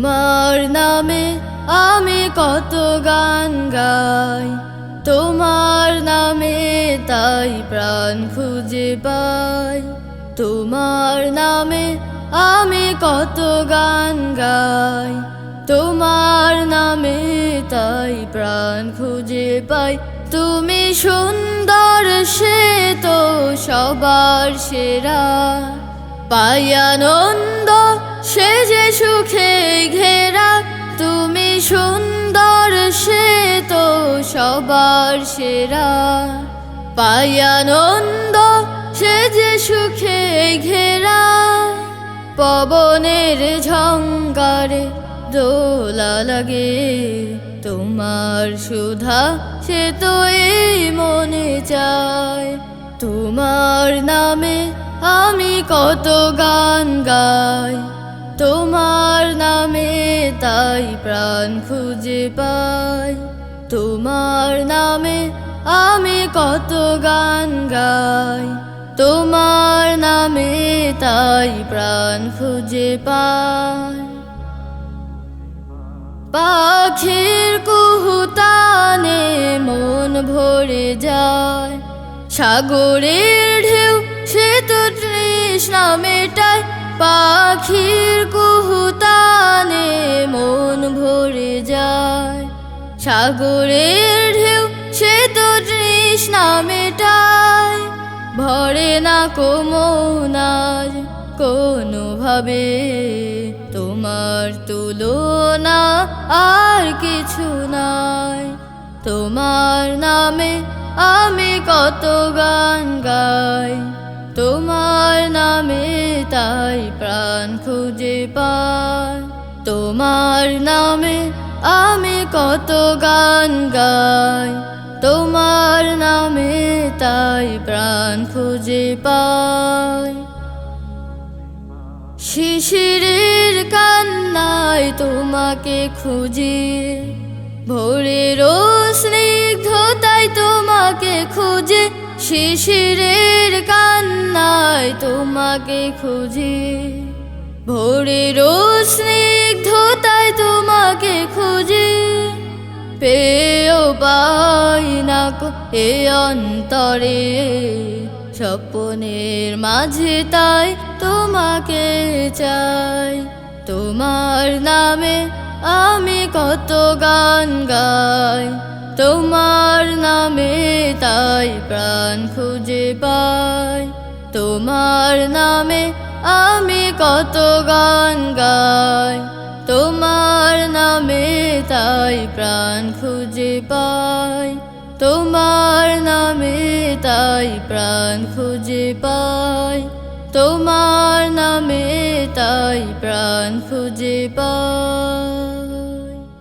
তোমার নামে আমি কত গান গাই, তোমার নামে তাই প্রাণ খুঁজে পাই। তোমার নামে আমি কত গান গাই, তোমার নামে তাই প্রাণ খুঁজে পাই। তুমি সুন্দর সে তো সবার সেরা, পাই আনন্দ সে যে সুখে ঘেরা। তুমি সুন্দর সে তো সবার সেরা, পাই আনন্দ সে যে সুখে ঘেরা। পবনের ঝঙ্কারে দোলা লাগে, তোমার সুধা সে তো এই মনে চায়। তোমার নামে আমি কত গান গাই, তোমার নামে তাই প্রাণ খুঁজে পাই। তোমার নামে আমি কত গান গাই, তোমার নামে তাই প্রাণ খুঁজে পাই। পাখির কুহুতানে মন ভরে যায়, সাগরের ঢেউ সে তো তৃষ্ণা মেটায়। পাখির কুহুতানে মন ভরে যায়, সাগরের ঢেউ সে তো তৃষ্ণা মেটায়। ভরে না মন কোনোভাবে, তোমার তুলনা আর কিছু নাই। তোমার নামে আমি কত গান গাই, তোমার নামে তাই প্রাণ খুঁজে পাই। তোমার নামে আমি কত গান গাই, তোমার নামে তাই প্রাণ খুঁজে পাই। শিশিরের কান্নায় তোমাকে খুঁজি, ভোরের স্নিগ্ধতায় তোমাকে খুঁজি। শিশিরের কান্নায় তোমাকে খুঁজি, ভোরের স্নিগ্ধতায় তোমাকে খুঁজি। পেয়েও পাই না এ অন্তরে, স্বপ্নের মাঝে তাই তোমাকে চাই। তোমার নামে আমি কত গান গাই, তোমার নামে তাই প্রাণ খুঁজে পাই। তোমার নামে আমি কত গান গাই, তোমার নামে তাই প্রাণ খুঁজে পাই। তোমার নামে তাই প্রাণ খুঁজে পাই, তোমার নামে তাই প্রাণ খুঁজে পাই।